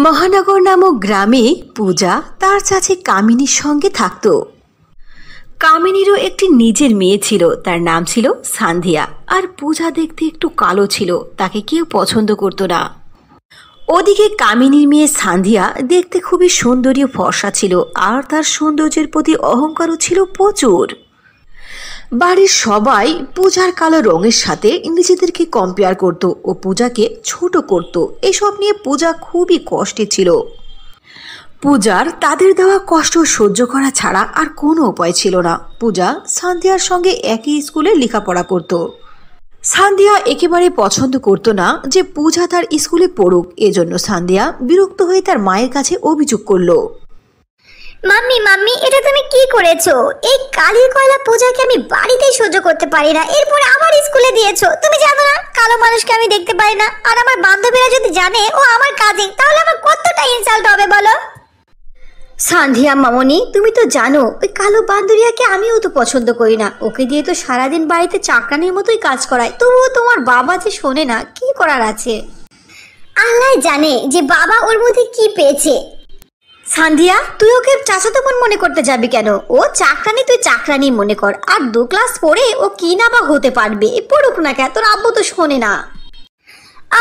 মহানগর নামক গ্রামে পূজা তার চাচি কামিনীর সঙ্গে থাকত। কামিনীরও একটি নিজের মেয়ে ছিল, তার নাম ছিল সান্ধিয়া। আর পূজা দেখতে একটু কালো ছিল, তাকে কেউ পছন্দ করত না। ওদিকে কামিনীর মেয়ে সান্ধিয়া দেখতে খুবই সুন্দরী ও ফর্সা ছিল, আর তার সৌন্দর্যের প্রতি অহংকারও ছিল প্রচুর। বাড়ির সবাই পূজার কালো রঙের সাথে নিজেদেরকে কম্পেয়ার করত ও পূজাকে ছোট করত। এসব নিয়ে পূজা খুবই কষ্টে ছিল। পূজার তাদের দেওয়া কষ্ট সহ্য করা ছাড়া আর কোনো উপায় ছিল না। পূজা সান্ধিয়ার সঙ্গে একই স্কুলে লেখাপড়া করত। সান্ধিয়া একেবারে পছন্দ করত না যে পূজা তার স্কুলে পড়ুক। এজন্য সান্ধিয়া বিরক্ত হয়ে তার মায়ের কাছে অভিযোগ করলো। মাম্মি মাম্মি, এটা তুমি কি করেছো? এই কালির কয়লা পূজাকে আমি বাড়িতেই সহ্য করতে পারি না, এরপর আবার স্কুলে দিয়েছো। তুমি জানো না কালো মানুষকে আমি দেখতে পারি না? আর আমার বান্ধবীরা যদি জানে ও আমার কাজিন, তাহলে আমার কতটা ইনসাল্ট হবে বলো। সান্ধিয়া মামনি, তুমি তো জানো ওই কালো বান্ধবীকে আমিও তো পছন্দ করি না। ওকে দিয়ে তো সারাদিন বাড়িতে চাকরানির মতোই কাজ করায়, তবুও তোমার বাবা যে শোনে না, কি করার আছে? আল্লাহ জানে যে বাবা ওর মধ্যে কি পেয়েছে। সান্ধিয়া, তুই ওকে চাচাতো বোন মনে করতে যাবি কেন? ও চাকরানি, তুই চাকরানি মনে কর। আর 2 ক্লাস পড়ে ও কি না বা হতে পারবে, পড়ুক না কেন, তোর আব্বু তো শোনে না।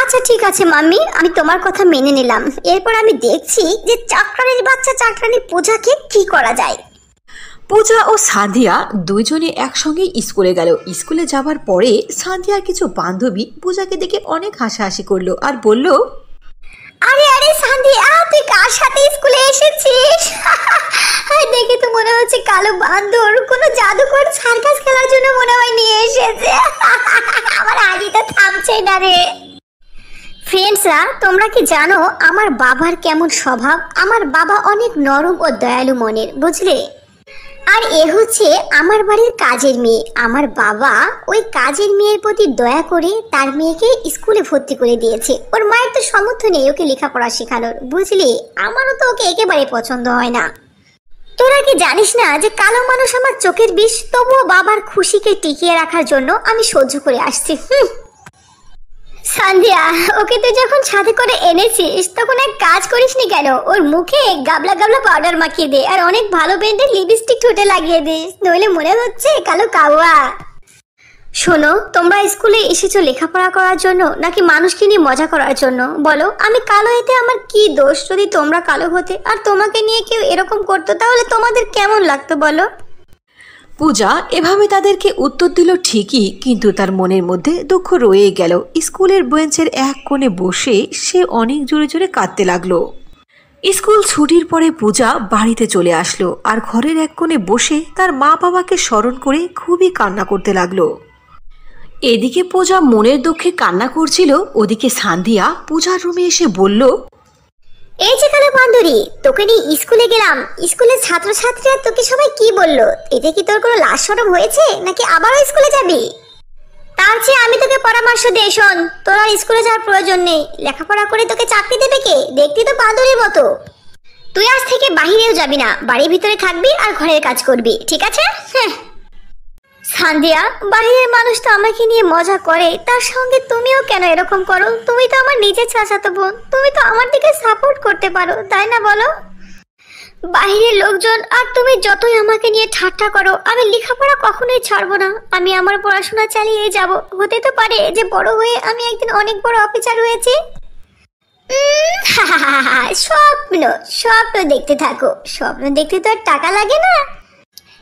আচ্ছা ঠিক আছে মাম্মি, আমি তোমার কথা মেনে নিলাম। এরপর আমি দেখছি যে চাকরানির বাচ্চা চাকরানি পূজাকে কি করা যায়। পূজা ও সান্ধিয়া দুইজনে একসঙ্গে স্কুলে গেল। স্কুলে যাবার পরে সান্ধিয়ার কিছু বান্ধবী পূজাকে দেখে অনেক হাসাহাসি করলো আর বলল, আরে আরে সান্ধিয়া, তুই কার সাথে স্কুলে এসেছিস? দেখে তো মনে হচ্ছে কালো বান্দর কোনো জাদুকর সার্কাস খেলার জন্য মনে হয় নিয়ে এসেছে। আমার হাসিটা থামছে না রে। ফ্রেন্ডসরা, তোমরা কি জানো আমার বাবার কেমন স্বভাব? আমার বাবা অনেক নরম ও দয়ালু মনের, বুঝলে? আর এ হচ্ছে আমার বাড়ির কাজের মেয়ে। আমার বাবা ওই কাজের মেয়ের প্রতি দয়া করে তার মেয়েকে স্কুলে ভর্তি করে দিয়েছে। ওর মায়ের তো সামর্থ্য নেই ওকে লেখাপড়া শেখানোর, বুঝলি? আমারও তো ওকে একেবারে পছন্দ হয় না। তোরা কি জানিস না যে কালো মানুষ আমার চোখের বিষ? তবুও বাবার খুশিকে টিকিয়ে রাখার জন্য আমি সহ্য করে আসছি। সান্ধিয়া, ওকে তুই যখন সাথে করে এনেছিস তখন এক কাজ করিসনি কেন? ওর মুখে গাবলা গাবলা পাউডার মাখিয়ে দে আর অনেক ভালো ব্র্যান্ডের লিপস্টিক ঠোঁটে লাগিয়ে দিস, নইলে মনে হচ্ছে কালো কাওয়া। শোনো, তোমরা স্কুলে এসেছো লেখাপড়া করার জন্য নাকি মানুষকে নিয়ে মজা করার জন্য? বলো, আমি কালো এতে আমার কি দোষ? যদি তোমরা কালো হতে আর তোমাকে নিয়ে কেউ এরকম করতো, তাহলে তোমাদের কেমন লাগতো বলো? পূজা এভাবে তাদেরকে উত্তর দিল ঠিকই, কিন্তু তার মনের মধ্যে দুঃখ রয়ে গেল। স্কুলের বেঞ্চের এক কোণে বসে সে অনেক জোরে জোরে কাঁদতে লাগলো। স্কুল ছুটির পরে পূজা বাড়িতে চলে আসলো আর ঘরের এক কোণে বসে তার মা বাবাকে স্মরণ করে খুবই কান্না করতে লাগলো। এদিকে পূজা মনের দুঃখে কান্না করছিল, ওদিকে সান্ধিয়া পূজার রুমে এসে বলল, এই যে কালো বান্ধবী, তোকে নিয়ে স্কুলে গেলাম, স্কুলের ছাত্রছাত্রীরা তোকে সবাই কি বললো? এতে কি তোর কোনো লাজ শরম হয়েছে নাকি আবারও স্কুলে যাবি? তার চেয়ে আমি তোকে পরামর্শ দেই, শোন, তোর আর স্কুলে যাওয়ার প্রয়োজন নেই। লেখাপড়া করে তোকে চাকরি দেবে কে? দেখতি তো বান্ধবীর মতো। তুই আজ থেকে বাহিরেও যাবি না, বাড়ির ভিতরে থাকবি আর ঘরের কাজ করবি, ঠিক আছে? সান্ধিয়া, বাহিরের মানুষ তো আমাকে নিয়ে মজা করে, তার সঙ্গে তুমিও কেন এরকম করো? তুমি তো আমার নিজের চাচাতো বোন, তুমি তো আমার দিকে সাপোর্ট করতে পারো, তাই না বলো? বাহিরের লোকজন আর তুমি যতই আমাকে নিয়ে ঠাট্টা করো, আমি লেখাপড়া কখনোই ছাড়বো না। আমি আমার পড়াশোনা চালিয়ে যাব। হতে তো পারে যে বড় হয়ে আমি একদিন অনেক বড় অফিসার হয়েছি। স্বপ্ন স্বপ্ন দেখতে থাকো, স্বপ্ন দেখতে তো আর টাকা লাগে না।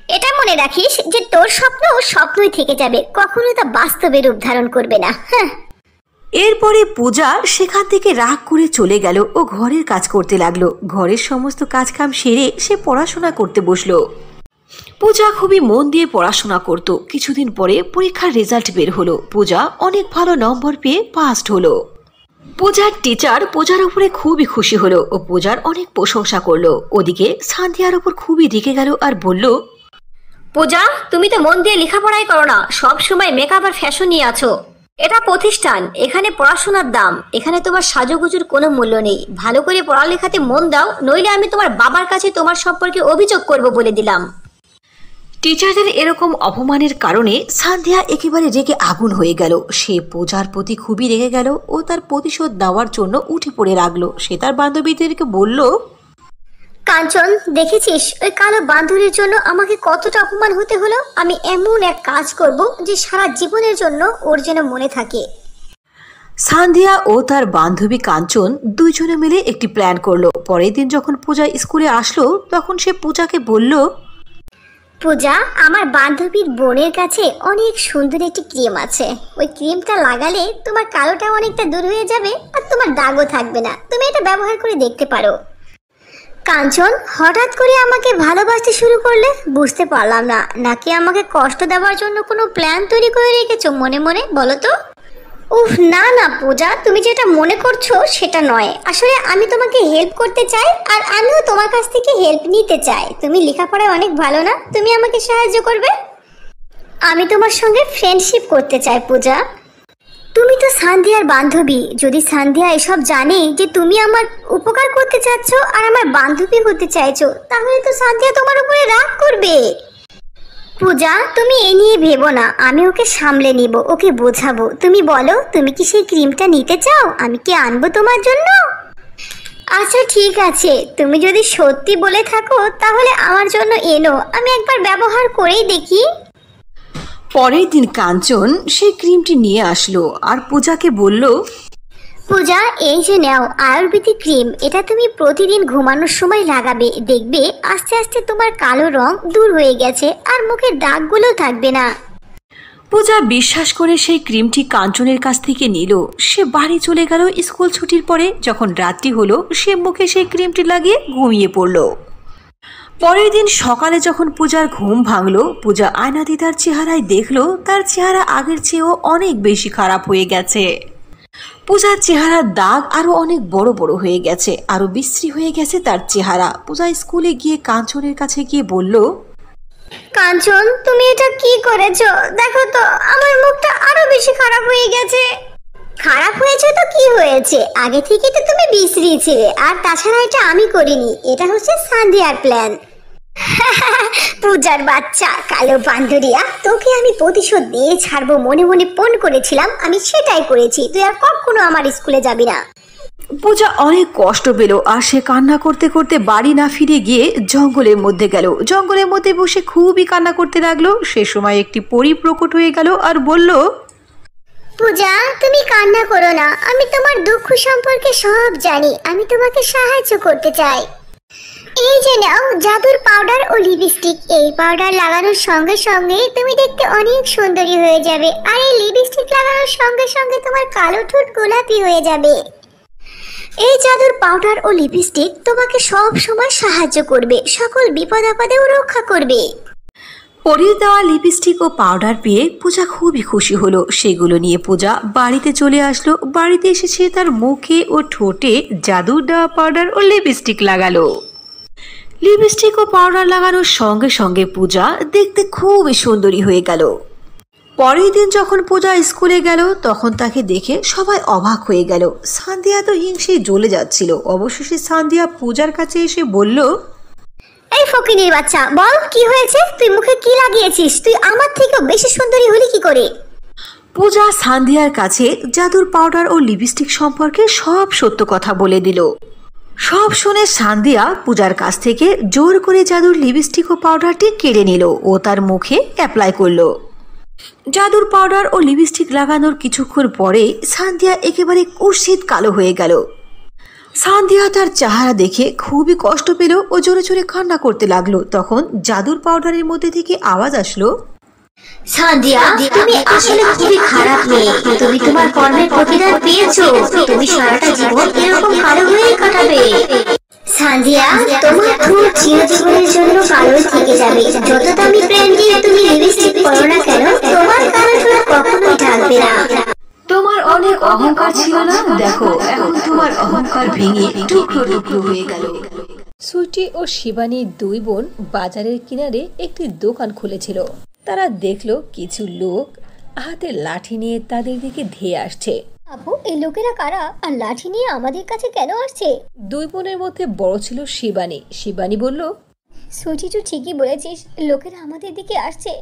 এটা মনে রাখিস যে তোর স্বপ্ন স্বপ্নই থেকে যাবে, কখনো তা বাস্তবে রূপ ধারণ করবে না। এরপরে পূজা সেখান থেকে রাগ করে চলে গেল ও ঘরের কাজ করতে লাগলো। ঘরের সমস্ত কাজকাম সেরে সে পড়াশোনা করতে বসলো। পূজা খুবই মন দিয়ে পড়াশোনা করত। কিছুদিন পরে পরীক্ষার রেজাল্ট বের হলো। পূজা অনেক ভালো নম্বর পেয়ে পাস্ট হলো। পূজার টিচার পূজার উপরে খুবই খুশি হলো ও পূজার অনেক প্রশংসা করলো। ওদিকে সান্ধিয়ার উপর খুবই রেগে গেল আর বলল, পূজা, তুমি তো মন দিয়ে লেখাপড়াই করো না, সব সময় মেকআপ আর ফ্যাশন নিয়ে আছো। এটা প্রতিষ্ঠান, এখানে পড়াশোনার দাম, এখানে তোমার সাজুগুজুর কোনো মূল্য নেই। ভালো করে পড়ালেখাতে মন দাও, নইলে আমি তোমার বাবার কাছে তোমার সম্পর্কে অভিযোগ করব বলে দিলাম। টিচারদের এরকম অপমানের কারণে সান্ধ্যা একেবারে রেগে আগুন হয়ে গেল। সে পূজার প্রতি খুবই রেগে গেল ও তার প্রতিশোধ নেওয়ার জন্য উঠে পড়ে লাগলো। সে তার বান্ধবীদেরকে বলল, কাঞ্চন, দেখেছিস ওই কালো বান্ধবীর জন্য আমাকে কতটা অপমান হতে হলো। আমি এমন এক কাজ করব যে সারা জীবনের জন্য ওর যেন মনে থাকে। সান্ধ্যা ও তার বান্ধবী কাঞ্চন দুইজনে মিলে একটি প্ল্যান করলো। পরের দিন যখন পূজা স্কুলে আসলো তখন সে পূজাকে বলল, পূজা, আমার বান্ধবীর বোনের কাছে অনেক সুন্দর একটি ক্রিম আছে। ওই ক্রিমটা লাগালে তোমার কালোটা অনেকটা দূর হয়ে যাবে আর তোমার দাগও থাকবে না। তুমি এটা ব্যবহার করে দেখতে পারো। কাঞ্চন, হঠাৎ করে আমাকে ভালোবাসতে শুরু করলে? বুঝতে পারলাম না, নাকি আমাকে কষ্ট দেওয়ার জন্য কোনো প্ল্যান তৈরি করে রেখেছো মনে মনে? বলো তো। উফ, না না পূজা, তুমি যেটা মনে করছো সেটা নয়। আসলে আমি তোমাকে হেল্প করতে চাই আর আমিও তোমার কাছ থেকে হেল্প নিতে চাই। তুমি লেখাপড়ায় অনেক ভালো না? তুমি আমাকে সাহায্য করবে? আমি তোমার সঙ্গে ফ্রেন্ডশিপ করতে চাই পূজা। তুমি তো সান্ধিয়ার বান্ধবী। যদি সান্ধিয়া এসব জানে যে তুমি আমার উপকার করতে চাচ্ছ আর আমার বান্ধবী হতে চাইছো, তাহলে তো সান্ধিয়া তোমার উপরে রাগ করবে। পূজা, তুমি এ নিয়ে ভেবো না, আমি ওকে সামলে নিব, ওকে বোঝাবো। তুমি বলো, তুমি কি সেই ক্রিমটা নিতে চাও? আমি কি আনবো তোমার জন্য? আচ্ছা ঠিক আছে, তুমি যদি সত্যি বলে থাকো তাহলে আমার জন্য এনো, আমি একবার ব্যবহার করেই দেখি। পরের দিন কাঞ্চন সেই ক্রিমটি নিয়ে আসলো আর পূজাকে বলল, পূজা, এই যে নাও আয়ুর্বেদিক ক্রিম। এটা তুমি প্রতিদিন ঘুমানোর সময় লাগাবে। দেখবে আস্তে আস্তে তোমার কালো রং দূর হয়ে গেছে আর মুখের দাগগুলো থাকবে না। পূজা বিশ্বাস করে সেই ক্রিমটি কাঞ্চনের কাছ থেকে নিল। সে বাড়ি চলে গেল স্কুল ছুটির পরে। যখন রাত্রি হলো সে মুখে সেই ক্রিমটি লাগিয়ে ঘুমিয়ে পড়ল। পরের দিন সকালে যখন পূজার ঘুম ভাঙলো, পূজা আয়নাতে তার চেহারায় দেখলো তার চেহারা আগের চেয়েও অনেক বেশি খারাপ হয়ে গেছে। পূজার চেহারার দাগ আরো অনেক বড় বড় হয়ে গেছে, আরো বিশ্রী হয়ে গেছে তার চেহারা। পূজা স্কুলে গিয়ে কাঞ্চনের কাছে গিয়ে বলল, কাঞ্চন, তুমি এটা কি করেছো? দেখো তো আমার মুখটা আরো বেশি খারাপ হয়ে গেছে। খারাপ হয়েছে তো কি হয়েছে, আগে থেকে তো তুমি বিশ্রী ছিলে। আর তাছাড়া এটা আমি করিনি, এটা হচ্ছে সান্ধিয়ার প্ল্যান। পূজার বাচ্চা, কালো বান্ধরিয়া, তোকে আমি প্রতিশোধ দিয়ে ছাড়বো মনে মনে ফোন করেছিলাম, আমি সেটাই করেছি। তুই আর কখনো আমার স্কুলে যাবি না। পূজা অনেক কষ্ট পেল আর সে কান্না করতে করতে বাড়ি না ফিরে গিয়ে জঙ্গলের মধ্যে গেল। জঙ্গলের মধ্যে বসে খুবই কান্না করতে লাগলো। সে সময় একটি পরী প্রকট হয়ে গেল আর বলল, পূজা, তুমি কান্না করো না, আমি তোমার দুঃখ সম্পর্কে সব জানি। আমি তোমাকে সাহায্য করতে চাই। এই যে নাও জাদুর পাউডার ও লিপস্টিক। এই পাউডার লাগানোর সঙ্গে সঙ্গে তুমি দেখতে অনেক সুন্দরী হয়ে যাবে আর এই লিপস্টিক লাগানোর সঙ্গে সঙ্গে তোমার কালো ঠোঁট গোলাপি হয়ে যাবে। এই জাদুর পাউডার ও লিপস্টিক তোমাকে সব সময় সাহায্য করবে, সকল বিপদ আপদেও রক্ষা করবে। পরীর দেওয়া লিপস্টিক ও পাউডার পেয়ে পূজা খুবই খুশি হলো। সেগুলো নিয়ে পূজা বাড়িতে চলে আসলো। বাড়িতে এসে সে তার মুখে ও ঠোঁটে জাদুর দেওয়া পাউডার ও লিপস্টিক লাগালো। লিপস্টিক ও পাউডার লাগানোর সঙ্গে সঙ্গে পূজা দেখতে খুবই সুন্দরী হয়ে গেল। পরের দিন যখন পূজা স্কুলে গেল তখন তাকে দেখে সবাই অবাক হয়ে গেল। সান্ধিয়া তো হিংসে জ্বলে যাচ্ছিল। অবশেষে সান্ধিয়া পূজার কাছে এসে বলল, এই ফকিনীর বাচ্চা, বল কি হয়েছে? তুই মুখে কি লাগিয়েছিস? তুই আমার থেকেও বেশি সুন্দরী হলি কি করে? পূজা সান্ধিয়ার কাছে জাদুর পাউডার ও লিপস্টিক সম্পর্কে সব সত্য কথা বলে দিল। সব শুনে সান্ধিয়া পূজার কাছ থেকে জোর করে জাদুর লিপস্টিক ও পাউডারটি কেড়ে নিল ও তার মুখে অ্যাপ্লাই করলো। জাদুর পাউডার ও লিপস্টিক লাগানোর কিছুক্ষণ পরে সান্ধিয়া একেবারে কুৎসিত কালো হয়ে গেল। সান্ধিয়া তার চেহারা দেখে খুবই কষ্ট পেল ও জোরে জোরে কান্না করতে লাগলো। তখন জাদুর পাউডারের মধ্যে থেকে আওয়াজ আসলো, সান্ধিয়া, তুমি আসলে খুবই খারাপ মেয়ে। তুমি তোমার কর্মের প্রতিদান পেয়েছো। তুমি সারাটা জীবন এরকম কালো হয়ে কাটাবে। সান্ধিয়া, তোমার ঠোঁট চিরজীবনের জন্য কালো থেকে যাবে। যত দামি ব্র্যান্ড দিয়ে তুমি লিপস্টিক পরো না কেন, তোমার কালো ঠোঁট কখনোই ঢাকবে না। তোমার অনেক অহংকার ছিল না, দেখো এখন তোমার অহংকার ভেঙে টুকরো টুকরো হয়ে গেল। সুইটি ও শিবানী দুই বোন বাজারের কিনারে একটি দোকান খুলেছিল। তারা দেখলো কিছু লোক হাতে লাঠি নিয়ে তাদের দিকে ধেয়ে আসছে। আপু, এই লোকেরা কারা আর লাঠি নিয়ে আমাদের কাছে কেন আসছে? দুই বোনের মধ্যে বড় ছিল শিবানী। শিবানী বলল, সুচি তুই ঠিকই বলেছিস, লোকেরা আমাদের দিকে আসছে,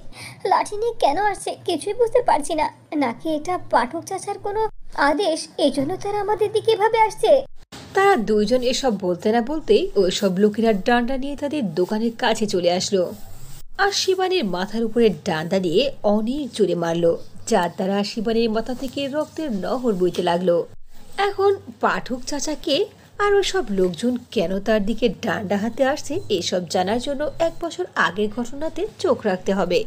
লাঠি নিয়ে কেন আসছে কিছুই বুঝতে পারছি না। নাকি এটা পাঠক চাচার কোনো আদেশ, এই জন্য তারা আমাদের দিকে এভাবে আসছে। তারা দুইজন এসব বলতে না বলতেই ওই সব লোকেরা ডান্ডা নিয়ে তাদের দোকানের কাছে চলে আসলো আর শিবানীর মাথার উপরে ডান্ডা দিয়ে অনেক জোরে মারলো, যার দ্বারা শিবানীর মাথা থেকে রক্তের নহর বইতে লাগলো। এখন পাঠক চাচাকে আর ওই সব লোকজন কেন তার দিকে ডান্ডা হাতে আসছে এসব জানার জন্য 1 বছর আগের ঘটনাতে চোখ রাখতে হবে।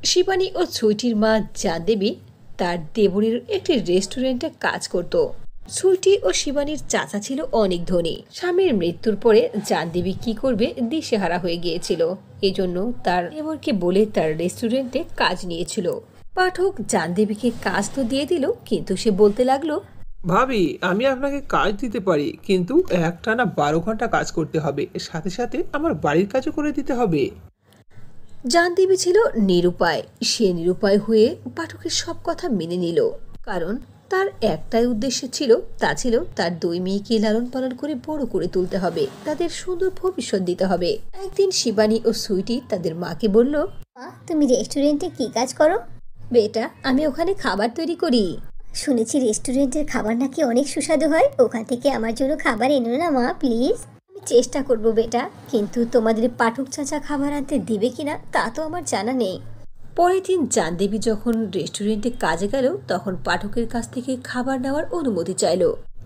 শিবানী ও ছুইটির মা জানদেবী তার দেবরের একটি রেস্টুরেন্টে কাজ করত। ছুইটি ও শিবানীর চাচা ছিল অনেক ধনী। স্বামীর মৃত্যুর পরে জানদেবী কি করবে দিশেহারা হয়ে গিয়েছিল, এজন্য তার দেবরকে বলে তার রেস্টুরেন্টে কাজ নিয়েছিল। পাঠক জানদেবীকে কাজ তো দিয়ে দিল, কিন্তু সে বলতে লাগলো, ভাবি আমি আপনাকে কাজ দিতে পারি, কিন্তু একটানা 12 ঘন্টা কাজ করতে হবে, সাথে সাথে আমার বাড়ির কাজও করে দিতে হবে। জানদেবী ছিল নিরুপায়। সে নিরুপায় হয়ে পাঠকের সব কথা মেনে নিল, কারণ তার একটাই উদ্দেশ্য ছিল, তা ছিল তার 2 মেয়েকে লালন পালন করে বড় করে তুলতে হবে, তাদের সুন্দর ভবিষ্যৎ দিতে হবে। একদিন শিবানী ও সুইটি তাদের মাকে বলল, মা, তুমি রেস্টুরেন্টে কি কাজ করো? বেটা, আমি ওখানে খাবার তৈরি করি। শুনেছি রেস্টুরেন্টের খাবার নাকি অনেক সুস্বাদু হয়, ওখান থেকে আমার জন্য খাবার এনো না মা প্লিজ। আমি চেষ্টা করব বেটা, কিন্তু তোমাদের পাঠক চাচা খাবার আনতে দিবে কিনা তা তো আমার জানা নেই। পরের দিন জানদেবী যখন রেস্টুরেন্টে কাজে গেল, তখন পাঠকের কাছ থেকে খাবার নেওয়ার অনুমতি চাইল।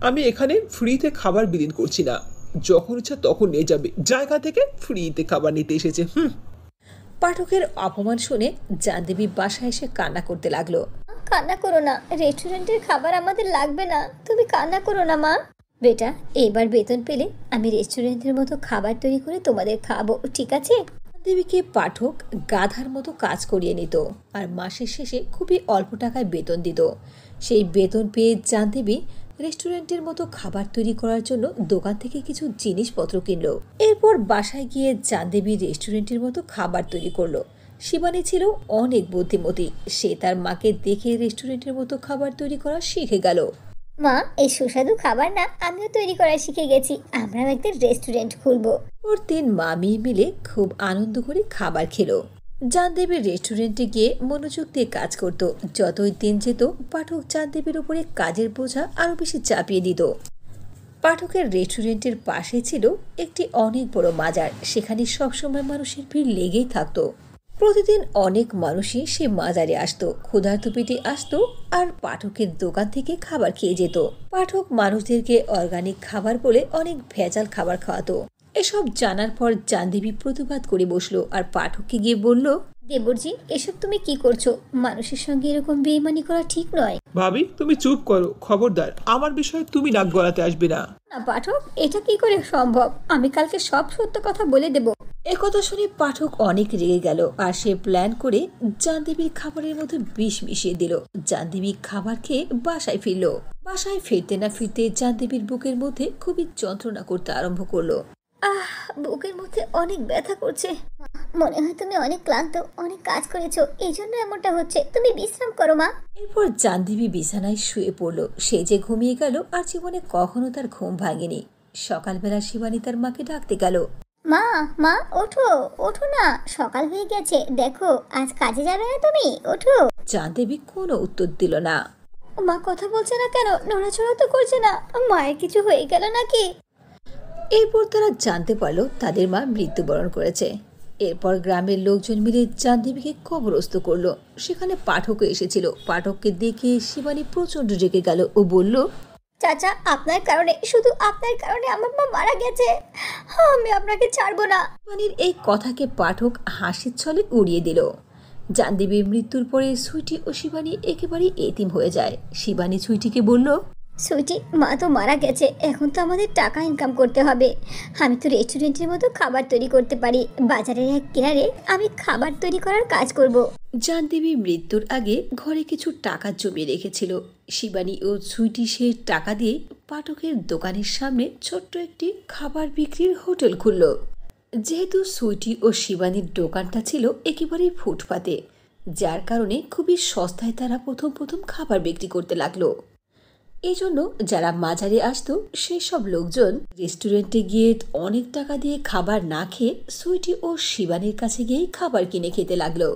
আমি এখানে ফ্রিতে খাবার বিলীন করছি না, যখন ইচ্ছা তখন নিয়ে যাবে, জায়গা থেকে ফ্রিতে খাবার নিতে এসেছে। পাঠকের অপমান শুনে জানদেবী বাসায় এসে কান্না করতে লাগলো। কান্না করো না, রেস্টুরেন্টের খাবার আমাদের লাগবে না, তুমি কান্না করো না মা। বেটা, এবার বেতন পেলে আমি রেস্টুরেন্টের মতো খাবার তৈরি করে তোমাদের খাবো, ঠিক আছে? দেবীকে পাঠক গাধার মতো কাজ করিয়ে নিত আর মাসের শেষে খুবই অল্প টাকায় বেতন দিত। সেই বেতন পেয়ে জানদেবী রেস্টুরেন্টের মতো খাবার তৈরি করার জন্য দোকান থেকে কিছু জিনিসপত্র কিনলো। এরপর বাসায় গিয়ে জানদেবী রেস্টুরেন্টের মতো খাবার তৈরি করলো। শিবানী ছিল অনেক বুদ্ধিমতী, সে তার মাকে দেখে রেস্টুরেন্টের মতো খাবার তৈরি করা শিখে গেল। মা, এই সুস্বাদু খাবার না আমিও তৈরি করা শিখে গেছি, আমরাও একটা রেস্টুরেন্ট খুলবো। ওর 3 মামি মিলে খুব আনন্দ করে খাবার খেলো। জানদেবীর রেস্টুরেন্টে গিয়ে মনোযোগ দিয়ে কাজ করত। যতই দিন যেত, পাঠক জানদেবীর উপরে কাজের বোঝা আরো বেশি চাপিয়ে দিত। পাঠকের রেস্টুরেন্টের পাশে ছিল একটি অনেক বড় মাজার, সেখানে সবসময় মানুষের ভিড় লেগেই থাকতো। প্রতিদিন অনেক মানুষই সে মাজারে আসতো, ক্ষুধার্ত পেটে আসতো আর পাঠকের দোকান থেকে খাবার খেয়ে যেত। পাঠক মানুষদেরকে অর্গানিক খাবার বলে অনেক ভেজাল খাবার খাওয়াতো। এসব জানার পর জানদেবী প্রতিবাদ করে বসলো আর পাঠককে গিয়ে বলল, দেবরজি, এসব তুমি কি করছো? মানুষের সঙ্গে এরকম বেইমানি করা ঠিক নয়। ভাবি তুমি চুপ করো, খবরদার আমার বিষয়ে তুমি নাক গলাতে আসবে না। না পাঠক, এটা কি করে সম্ভব? আমি কালকে সব সত্য কথা বলে দেব। একথা শুনে পাঠক অনেক রেগে গেল আর সে প্ল্যান করে জানদেবীর খাবারের মধ্যে বিষ মিশিয়ে দিল। জানদেবী খাবার খেয়ে বাসায় ফিরল। বাসায় ফিরতে না ফিরতে জানদেবীর বুকের মধ্যে খুবই যন্ত্রণা করতে আরম্ভ করলো। বুকের মধ্যে অনেক ব্যথা করছে। মনে হয় তুমি অনেক ক্লান্ত, অনেক কাজ করেছো, এই জন্য এমনটা হচ্ছে। তুমি বিশ্রাম করো মা। এরপর জানদেবী বিছানায় শুয়ে পড়লো। সে যে ঘুমিয়ে গেল আর জীবনে কখনো তার ঘুম ভাঙেনি। সকালবেলা শিবানী তার মাকে ডাকতে গেল। মা, মা ওঠো, ওঠো না, সকাল হয়ে গেছে, দেখো আজ কাজে যাবে না তুমি, ওঠো। জানদেবী কোনো উত্তর দিল না। মা কথা বলছে না কেন? নড়াচড়া তো করছে না, মায়ের কিছু হয়ে গেল নাকি? এরপর তারা জানতে পারলো তাদের মা মৃত্যুবরণ করেছে। এরপর গ্রামের লোকজন মিলে জানদেবীকে কবরস্থ করলো। সেখানে পাঠকও এসেছিল। পাঠককে দেখে শিবানী প্রচন্ড রেগে গেল ও বলল, চাচা, আপনার কারণে, শুধু আপনার কারণে আমার মা মারা গেছে, আমি আপনাকে ছাড়বো না। শিবানীর এই কথাকে পাঠক হাসির ছলে উড়িয়ে দিল। জানদেবীর মৃত্যুর পরে সুইটি ও শিবানী একেবারে এতিম হয়ে যায়। শিবানী সুইটিকে বলল, সুইটি, মা তো মারা গেছে, এখন তো আমাদের টাকা ইনকাম করতে হবে। আমি তো রেস্টুরেন্টের মতো খাবার তৈরি করতে পারি, বাজারের এক কিনারে আমি খাবার তৈরি করার কাজ করব। জানদেবী মৃত্যুর আগে ঘরে কিছু টাকা জমিয়ে রেখেছিল। শিবানী ও সুইটি সে টাকা দিয়ে পাঠকের দোকানের সামনে ছোট্ট একটি খাবার বিক্রির হোটেল খুলল। যেহেতু সুইটি ও শিবানীর দোকানটা ছিল একেবারেই ফুটপাতে, যার কারণে খুবই সস্তায় তারা প্রথম প্রথম খাবার বিক্রি করতে লাগলো। এই জন্য যারা মাজারে আসতো সেসব লোকজন রেস্টুরেন্টে গিয়ে অনেক টাকা দিয়ে খাবার না খেয়ে সুইটি ও শিবানীর কাছে গিয়েই খাবার কিনে খেতে লাগলো।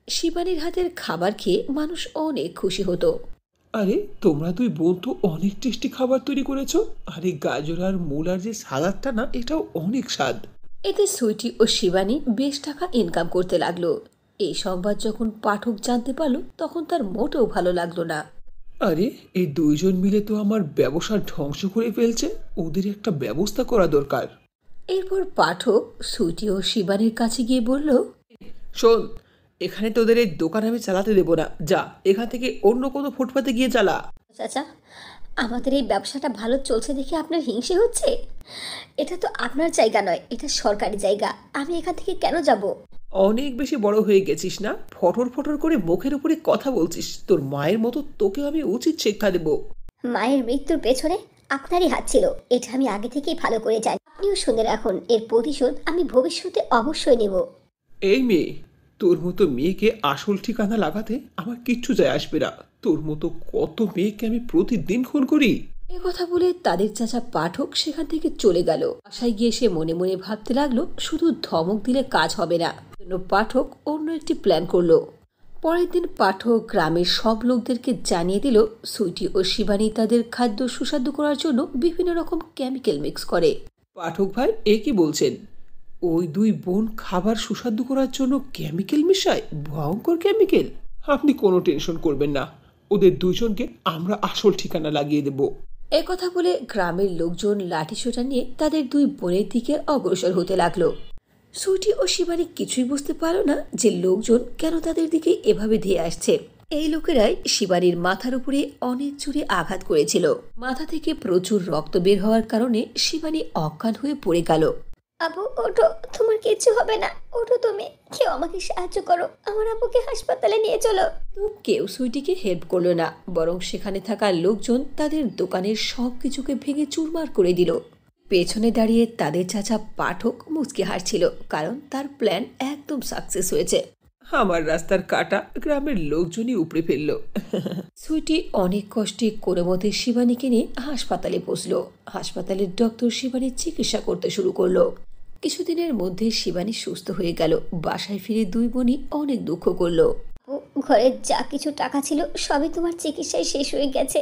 শিবানীর হাতের খাবার খেয়ে মানুষ অনেক খুশি হতো। আরে তোমরা দুই বোন তো অনেক টেস্টি খাবার তৈরি করেছো। আরে গাজর আর মূলার যে সালাদটা না, এটাও অনেক স্বাদ। এতে সুইটি ও শিবানী বেশ টাকা ইনকাম করতে লাগলো। এই সংবাদ যখন পাঠক জানতে পারলো তখন তার মোটেও ভালো লাগলো না। আরে এই দুইজন মিলে তো আমার ব্যবসা ধ্বংস করে ফেলছে, ওদের একটা ব্যবস্থা করা দরকার। এরপর পাঠক সুইটি ও শিবানীর কাছে গিয়ে বলল, শোন, এখানে তোদের এই দোকান আমি চালাতে দেবো না, যা এখান থেকে অন্য কোনো ফুটপাতে গিয়ে চালা। চাচা, আমাদের এই ব্যবসাটা ভালো চলছে দেখে আপনার হিংসে হচ্ছে? এটা তো আপনার জায়গা নয়, এটা সরকারি জায়গা। আমি এখান থেকে কেন যাব? অনেক বেশি বড় হয়ে গেছিস না, ফটর ফটর করে মুখের উপরে কথা বলছিস। তোর মায়ের মতো তোকে আমি উচিত শিক্ষা দেবো। মায়ের মৃত্যুর পেছনে আপনারই হাত ছিল, এটা আমি আগে থেকেই ভালো করে জানি। আপনিও শুনে রাখুন, এর প্রতিশোধ আমি ভবিষ্যতে অবশ্যই নেব। এই মেয়ে, তোর মতো মেয়েকে আসল ঠিকানা লাগাতে আমার কিচ্ছু যায় আসবে না। তোর মতো কত মেয়েকে আমি প্রতিদিন খুন করি। এ কথা বলে তাদের চাচা পাঠক সেখান থেকে চলে গেল। বাসায় গিয়ে সে মনে মনে ভাবতে লাগলো শুধু ধমক দিলে কাজ হবে না, জন্য পাঠক অন্য একটি প্ল্যান করলো। পরের দিন পাঠক গ্রামের সব লোকদেরকে জানিয়ে দিল সুইটি ও শিবানী তাদের খাদ্য সুস্বাদু করার জন্য বিভিন্ন রকম কেমিক্যাল মিক্স করে। পাঠক ভাই, এ কি বলছেন? ওই দুই বোন খাবার সুস্বাদু করার জন্য কেমিক্যাল মিশায়? ভয়ঙ্কর কেমিক্যাল। আপনি কোনো টেনশন করবেন না, ওদের দুজনকে আমরা আসল ঠিকানা লাগিয়ে দেব। এ কথা বলে গ্রামের লোকজন লাঠিসোঁটা নিয়ে তাদের দুই বোনের দিকে অগ্রসর হতে লাগলো। সুইটি ও শিবানী কিছুই বুঝতে পারল না যে লোকজন কেন তাদের দিকে এভাবে ধেয়ে আসছে। এই লোকেরাই শিবানীর মাথার উপরে অনেক জোরে আঘাত করেছিল। মাথা থেকে প্রচুর রক্ত বের হওয়ার কারণে শিবানী অজ্ঞান হয়ে পড়ে গেল। আবু, ওঠো, তোমার কিচ্ছু হবে না। ওঠো তুমি, কেউ আমাকে সাহায্য করো, আমার আবুকে হাসপাতালে নিয়ে চলো। তো কেউ সুইটিকে হেল্প করলো না, বরং সেখানে থাকা লোকজন তাদের দোকানের সব কিছুকে ভেঙে চুরমার করে দিল। পেছনে দাঁড়িয়ে তাদের চাচা পাঠক মুচকি হাসছিল, কারণ তার প্ল্যান একদম সাকসেস হয়েছে। আমার রাস্তার কাটা গ্রামের লোকজনই উপড়ে ফেললো। সুইটি অনেক কষ্টে কোনো মতে শিবানীকে নিয়ে হাসপাতালে পৌঁছলো। হাসপাতালের ডক্টর শিবানীর চিকিৎসা করতে শুরু করলো। কিছুদিনের মধ্যে শিবানী সুস্থ হয়ে গেল। বাসায় ফিরে দুই বোনই অনেক দুঃখ করলো। ঘরের যা কিছু টাকা ছিল সবই তোমার চিকিৎসায় শেষ হয়ে গেছে।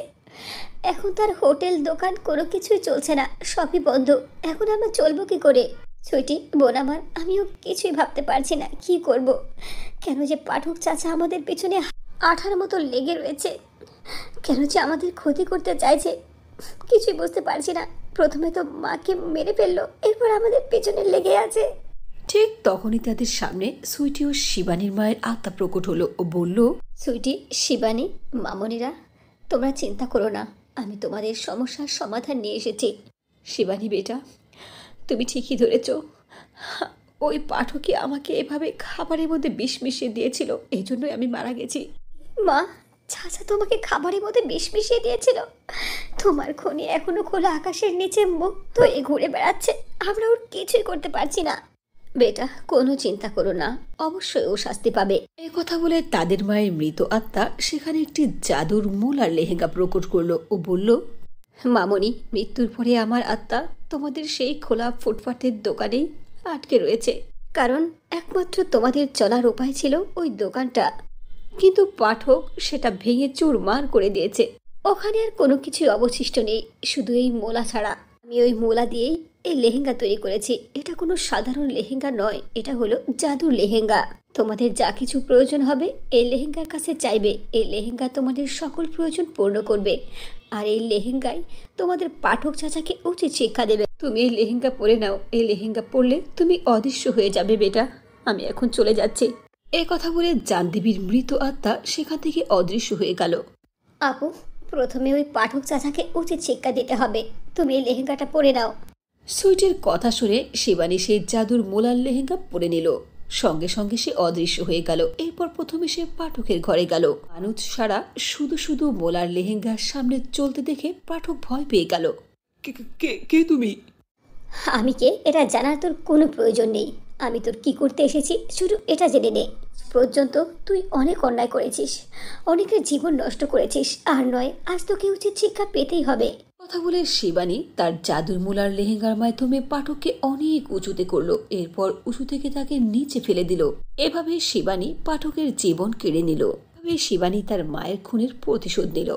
এখন তার হোটেল দোকান কোনো কিছুই চলছে না, সবই বন্ধ। এখন আমরা চলবো কি করে? সুইটি বোন আমার, আমিও কিছুই ভাবতে পারছি না কি করব। কেন যে পাঠক চাচা আমাদের পিছনে আঠার মতো লেগে রয়েছে, কেন যে আমাদের ক্ষতি করতে চাইছে, কিছুই বুঝতে পারছি না। প্রথমে তো মাকে মেরে ফেললো, এরপর আমাদের পেছনে লেগে আছে। ঠিক তখনই তাদের সামনে সুইটি ও শিবানীর মায়ের আত্মা প্রকট হলো ও বলল, সুইটি, শিবানী, মামনিরা, তোমরা চিন্তা করো না, আমি তোমাদের সমস্যার সমাধান নিয়ে এসেছি। শিবানী বেটা, তুমি ঠিকই ধরেছ। ওই পাঠকই আমাকে এভাবে খাবারের মধ্যে বিষ মিশিয়ে দিয়েছিল, এই জন্যই আমি মারা গেছি। মা, চাচা তোমাকে খাবারের মধ্যে বিষ মিশিয়ে দিয়েছিল? তোমার খনি এখনো খোলা আকাশের নিচে মুক্ত হয়ে ঘুরে বেড়াচ্ছে, আমরা ওর কিছুই করতে পারছি না। বেটা, কোনো চিন্তা করো না, অবশ্যই ও শাস্তি পাবে। এই কথা বলে তাদের মায়ের মৃত আত্মা সেখানে একটি জাদুর মূল আর লেহেঙ্গা প্রকট করলো ও বলল, মামনি, মৃত্যুর পরে আমার আত্মা তোমাদের সেই খোলা ফুটপাতের দোকানেই আটকে রয়েছে, কারণ একমাত্র তোমাদের চলার উপায় ছিল ওই দোকানটা। কিন্তু পাঠক সেটা ভেঙে চুরমার করে দিয়েছে। ওখানে আর কোনো কিছুই অবশিষ্ট নেই, শুধু এই মোলা ছাড়া। আমি ওই মোলা দিয়েই এই লেহেঙ্গা তৈরি করেছি। এটা কোনো সাধারণ লেহেঙ্গা নয়, এটা হলো জাদুর লেহেঙ্গা। তোমাদের যা কিছু প্রয়োজন হবে এই লেহেঙ্গার কাছে চাইবে, এই লেহেঙ্গা তোমাদের সকল প্রয়োজন পূর্ণ করবে। আর এই লেহেঙ্গাই তোমাদের পাঠক চাচাকে উচিত শিক্ষা দেবে। তুমি এই লেহেঙ্গা পরে নাও, এই লেহেঙ্গা পরলে তুমি অদৃশ্য হয়ে যাবে বেটা। আমি এখন চলে যাচ্ছি। এই কথা বলে জানদেবীর মৃত আত্মা সেখান থেকে অদৃশ্য হয়ে গেল। আপু, প্রথমে ওই পাঠক চাচাকে উচিত শিক্ষা দিতে হবে। তুমি এই লেহেঙ্গাটা পরে নাও। সুইটির কথা শুনে শিবানী সেই জাদুর মোলার লেহেঙ্গা পরে নিল। সঙ্গে সঙ্গে সে অদৃশ্য হয়ে গেল। এরপর প্রথমে সে পাঠকের ঘরে গেল। মানুষ সারা শুধু শুধু মোলার লেহেঙ্গার সামনে চলতে দেখে পাঠক ভয় পেয়ে গেল। কে তুমি? আমি কে এটা জানার তোর কোনো প্রয়োজন নেই। আমি তোর কি করতে এসেছি শুধু এটা জেনে নে। পর্যন্ত তুই অনেক অন্যায় করেছিস, অনেকের জীবন নষ্ট করেছিস, আর নয় আজ তোকে উচিত শিক্ষা পেতেই হবে। কথা বলে শিবানী তার জাদুর মুলার লেহেঙ্গার মাধ্যমে পাঠককে অনেক উঁচুতে করলো, এরপর উঁচু থেকে তাকে নিচে ফেলে দিল। এভাবে শিবানী পাঠকের জীবন কেড়ে নিল। এভাবে শিবানী তার মায়ের খুনের প্রতিশোধ নিল।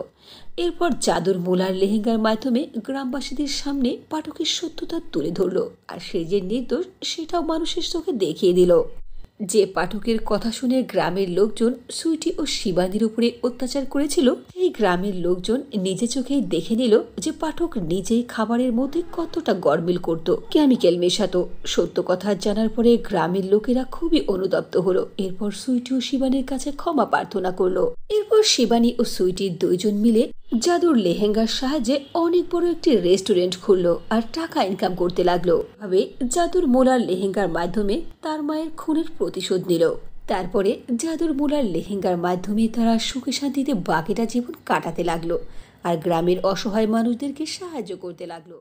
এরপর জাদুর মুলার লেহেঙ্গার মাধ্যমে গ্রামবাসীদের সামনে পাঠকের সত্যতা তুলে ধরলো, আর সে যে নির্দোষ সেটাও মানুষের চোখে দেখিয়ে দিল। যে পাঠকের কথা শুনে গ্রামের লোকজন সুইটি ও শিবানীর উপরে অত্যাচার করেছিল, সেই গ্রামের লোকজন নিজে চোখেই দেখে নিল যে পাঠক নিজেই খাবারের মধ্যে কতটা গরমিল করত, কেমিক্যাল মেশাতো। সত্য কথা জানার পরে গ্রামের লোকেরা খুবই অনুতপ্ত হলো। এরপর সুইটি ও শিবানীর কাছে ক্ষমা প্রার্থনা করলো। এরপর শিবানী ও সুইটির দুইজন মিলে জাদুর লেহেঙ্গার সাহায্যে অনেক বড় একটি রেস্টুরেন্ট খুললো আর টাকা ইনকাম করতে লাগলো। ভাবে জাদুর মোলার লেহেঙ্গার মাধ্যমে তার মায়ের খুনের প্রতিশোধ নিল। তারপরে জাদুর মোলার লেহেঙ্গার মাধ্যমে তারা সুখে শান্তিতে বাকিটা জীবন কাটাতে লাগলো আর গ্রামের অসহায় মানুষদেরকে সাহায্য করতে লাগলো।